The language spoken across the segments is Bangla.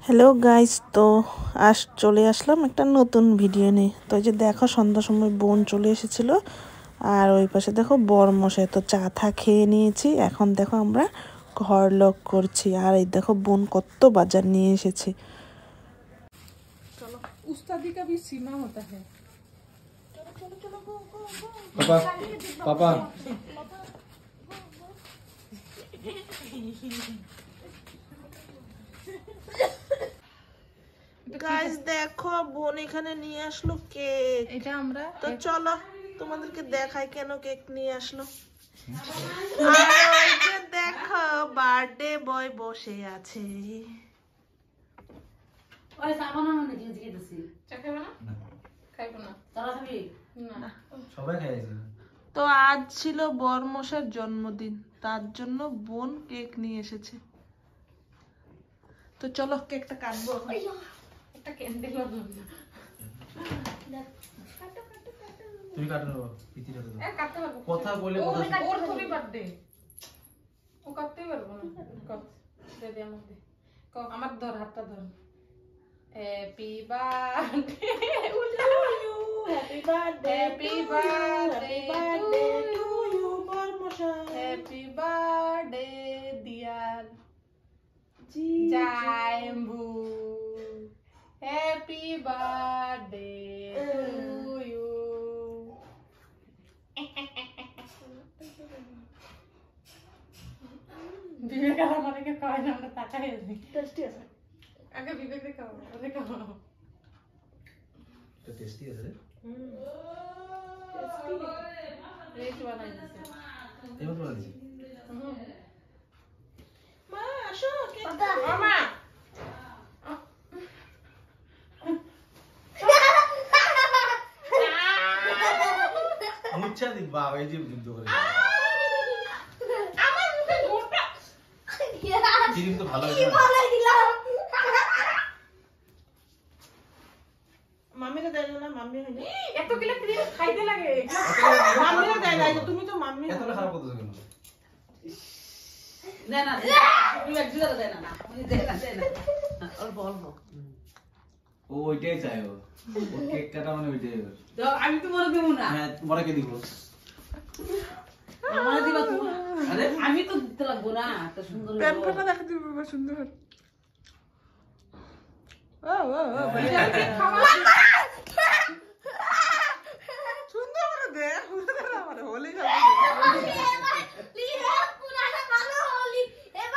হ্যালো গাইস, তো চলে আসলাম একটা নতুন ভিডিও নিয়ে। তো এই যে দেখো সন্ধ্যার সময় বোন চলে এসেছিলো, আর ওই পাশে দেখো বরমশাই। তো চা থা খেয়ে নিয়েছি, এখন দেখো আমরা ঘর লক করছি। আর এই দেখো বোন কত বাজার নিয়ে এসেছে। চলো, উস্তাদি কা ভি সীমা হোতা হ্যায়। চলো চলো চলো, গো গো গো পাপা পাপা। গাইস দেখো বোন এখানে নিয়ে আসলো কেক। এটা আমরা তো চলো তোমাদেরকে দেখাই কেন কেক নিয়ে আসলো। আর ওই যে দেখো বার্থডে বয় বসে আছে। ওই সামান্য মনে জিজ্ঞেস করতেছি চা খাবে না? খাইবো না। তারা খাবি না? সবাই খাইছে। তো আজ ছিল বরমশার জন্মদিন, তার জন্য বোন কেক নিয়ে এসেছে। তো চলো কেকটা কাটবো। একটা কেন দিলো না। তুমি কাটো না, পিতি কাটো। কাটতে পারবো। কথা বলে কথা ওর খুবই বার্থডে। ও কাটতেই পারবো না। কর দে দে আমাকে। কর আমার ধর হাতটা ধর। Happy birthday to you. Happy birthday happy birthday to you বরমশাই। Happy birthday dear Jambu. Happy birthday to you. Vivek আর আমাকে খাওয়াই না, আমরা তাকাই আছি। টেস্টি আছে। আগে বিবেককে খাওয়াবো, ওরে খাওয়াবো। তো টেস্টি আছে রে। টেস্টি বানাই দিছে। এমন তো আছে। মা আসো কেক। ও মা মুচ্ছা দি বাবা এই যে যুদ্ধ করে। আমার মুখে ঘোটা। ক্রিম তো ভালো হয়েছে। মাম্মিরে দেয় না, মাম্মি হয়নি। এত কিলো ক্রিম খাইতে লাগে। মাম্মিরে দেয় না, তুমি তো মাম্মি। এত খারাপ করতেছ কেন? না না তুমি এক দুটো দেয় না, আমি দেয় না অল্প অল্প। ও ওইটাই চাই, ও কেক কাটা মানে ওইটাই। তো আমি তো মনে দেব না। হ্যাঁ তোমারে কে দিব? আমার দিবা তুমি। আরে আমি তো দিতে লাগবো না, এত সুন্দর হলো। প্যান্টটা দেখা দিবে বাবা, সুন্দর। ও ও ও এটা কি খাওয়া? সুন্দর করে দে, আমার হোলি খাবে।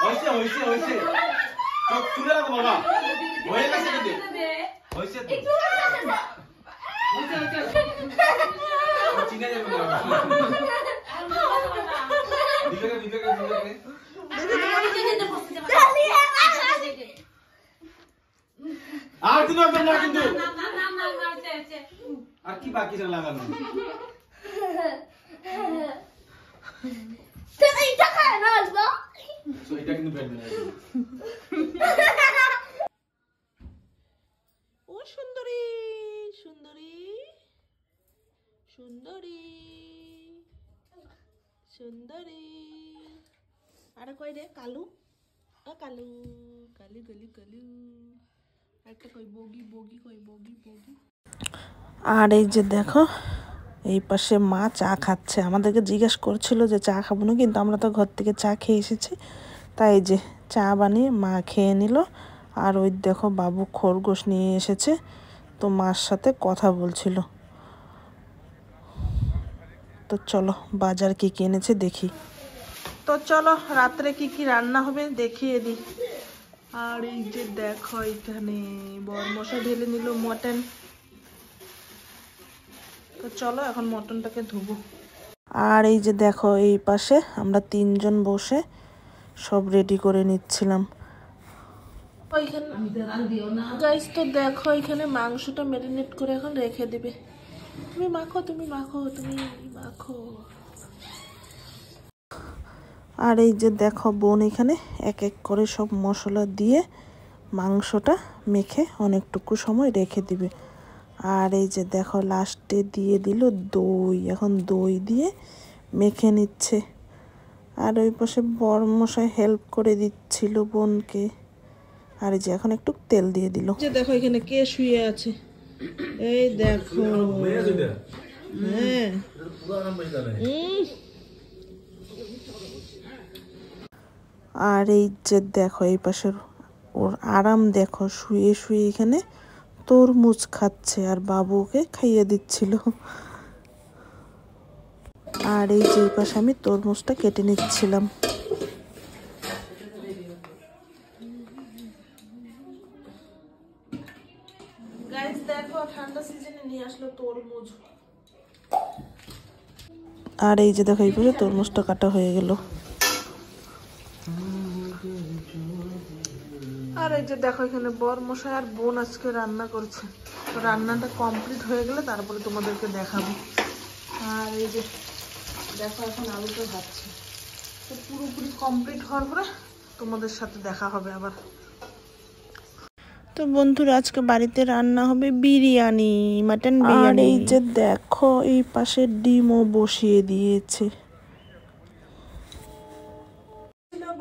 হইছে হইছে হইছে। সব তুলে রাখো বাবা। হয়ে গেছে কিন্তু। হইছে তো। চিনে যাবে না। দিকে দিকে দিকে। আর তুমি একদম না কিন্তু। আর কি বাকি আছে লাগানো? সো এটা কিন্তু বেলবে না। ও সুন্দরী সুন্দরী সুন্দরী সুন্দরী। আরে কই রে কালু? ও কালু কালু কালু কালু। একটা কই বগি বগি, কই বগি বগি। আর এই যে দেখো এই পাশে মা চা খাচ্ছে। আমাদেরকে জিজ্ঞেস করছিল যে চা খাবো না, কিন্তু আমরা তো ঘর থেকে চা খেয়ে এসেছি, তাই এই যে চা বানিয়ে মা খেয়ে নিল। আর ওই দেখো বাবু খরগোশ নিয়ে এসেছে, তো মার সাথে কথা বলছিল। তো চলো বাজার কি কি এনেছে দেখি। তো চলো রাত্রে কি কি রান্না হবে দেখিয়ে দিই। আর এই যে দেখো এখানে বরমশাই ঢেলে নিল মটন। তো চলো এখন মটনটাকে ধুবো। আর এই যে দেখো এই পাশে আমরা তিনজন বসে সব রেডি করে নিচ্ছিলাম। গাইস তো দেখো এখানে মাংসটা ম্যারিনেট করে এখন রেখে দিবে। তুমি মাখো তুমি মাখো তুমি মাখো। আর এই যে দেখো বোন এখানে এক এক করে সব মশলা দিয়ে মাংসটা মেখে অনেকটুকু সময় রেখে দিবে। আর এই যে দেখো লাস্টে দিয়ে দিল দই, এখন দই দিয়ে মেখে নিচ্ছে। আর ওই পাশে বরমশাই হেল্প করে দিচ্ছিল বোনকে। আর এই যে এখন একটু তেল দিয়ে দিল। যে দেখো এখানে কে শুয়ে আছে, এই দেখো। হ্যাঁ আর এই যে দেখো এই পাশের ওর আরাম দেখো, শুয়ে শুয়ে এখানে তরমুজ খাচ্ছে আর বাবুকে খাইয়ে দিচ্ছিল। আর এই যে পাশে আমি তরমুজটা কেটে নিচ্ছিলাম। গাইস দেখো ঠান্ডা সিজনে নিয়ে আসলো তরমুজ। আর এই যে দেখো এই পাশে তরমুজটা কাটা হয়ে গেল। আর এই যে দেখো এখানে বরমশাই আর বোন আজকে রান্না করছে। তো রান্নাটা কমপ্লিট হয়ে গেলে তারপরে তোমাদেরকে দেখাবো। আর এই যে দেখো এখন আলুটা ভাজছে। তো পুরোপুরি কমপ্লিট হওয়ার পরে তোমাদের সাথে দেখা হবে আবার। তো বন্ধুরা আজকে বাড়িতে রান্না হবে বিরিয়ানি, মাটন বিরিয়ানি। আর এই যে দেখো এই পাশে ডিমও বসিয়ে দিয়েছে।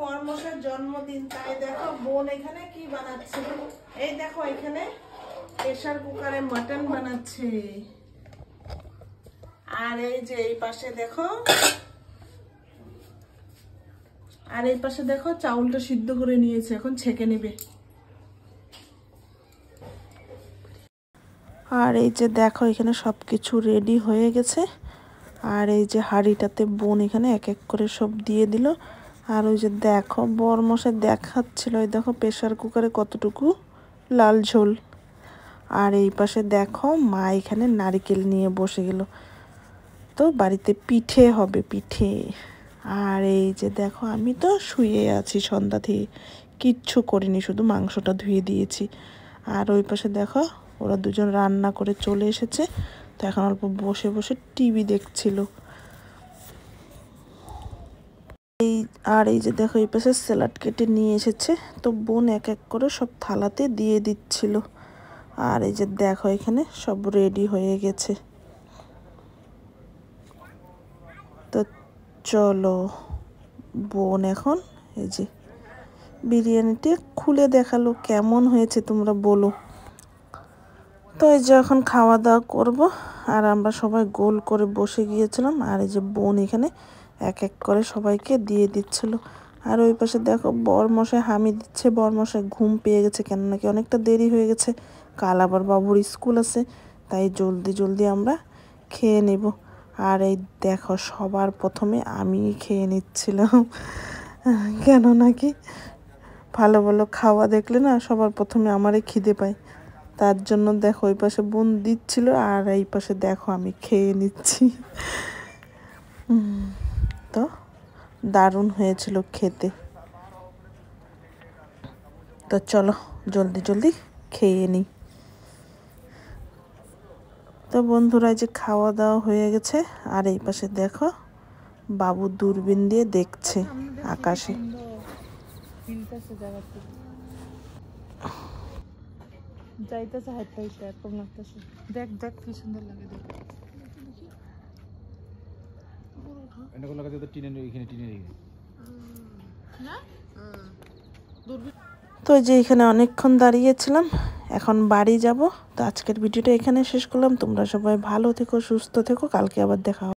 বরমশার জন্মদিন, তাই দেখো বোন এখানে কি বানাচ্ছে। এই দেখো এখানে প্রেসার কুকারে মাটন বানাচ্ছে। আর এই যে এই পাশে দেখো, আর এই পাশে দেখো চাউলটা সিদ্ধ করে নিয়েছে, এখন ছেঁকে নেবে। আর এই যে দেখো এখানে সবকিছু রেডি হয়ে গেছে। আর এই যে হাঁড়িটাতে বোন এখানে এক এক করে সব দিয়ে দিল। আর ওই যে দেখো বরমশাই দেখাচ্ছিল, এই দেখো প্রেসার কুকারে কতটুকু লাল ঝোল। আর এই পাশে দেখো মা এখানে নারকেল নিয়ে বসে গেল। তো বাড়িতে পিঠে হবে, পিঠে। আর এই যে দেখো আমি তো শুয়ে আছি সন্ধ্যা থেকে, কিচ্ছু করিনি, শুধু মাংসটা ধুয়ে দিয়েছি। আর ওই পাশে দেখো ওরা দুজন রান্না করে চলে এসেছে। তো এখন অল্প বসে বসে টিভি দেখছিল। আর এই যে দেখো এই পাশে স্যালাড কেটে নিয়ে এসেছে। তো বোন এক এক করে সব থালাতে দিয়ে দিচ্ছিল। আর এই যে দেখো এখানে সব রেডি হয়ে গেছে। তো চলো বোন এখন এই যে বিরিয়ানিটা খুলে দেখালো, কেমন হয়েছে তোমরা বলো। তো এই যে এখন খাওয়া দাওয়া করবো। আর আমরা সবাই গোল করে বসে গিয়েছিলাম। আর এই যে বোন এখানে এক এক করে সবাইকে দিয়ে দিচ্ছিল। আর ওই পাশে দেখো বরমশাই হামি দিচ্ছে। বরমশাই ঘুম পেয়ে গেছে, কেন নাকি অনেকটা দেরি হয়ে গেছে, কাল আবার বাবুর স্কুল আছে, তাই জলদি জলদি আমরা খেয়ে নেব। আর এই দেখো সবার প্রথমে আমি খেয়ে নিচ্ছিলাম, কেন নাকি ভালো ভালো খাওয়া দেখলে না সবার প্রথমে আমারই খিদে পায়। তার জন্য দেখো ওই পাশে বোন দিচ্ছিল আর এই পাশে দেখো আমি খেয়ে নিচ্ছি। তো দারুণ হয়েছিল খেতে। তো চলো জলদি জলদি খেয়ে নিই। তো বন্ধুরা যে খাওয়া দাওয়া হয়ে গেছে। আর এই পাশে দেখো বাবু দূরবীন দিয়ে দেখছে আকাশে। যাইতেছে হাইটটা এরকম লাগতেছে। দেখ দেখ কি সুন্দর লাগে, দেখ এন্ডকো লাগাতে তো টিনে এখানে টিনে রেখে না। তো যে এখানে অনেকক্ষণ দাঁড়িয়েছিলাম, এখন বাড়ি যাব। তো আজকের ভিডিওটা এখানে শেষ করলাম। তোমরা সবাই ভালো থেকো, সুস্থ থেকো, কালকে আবার দেখা হবে।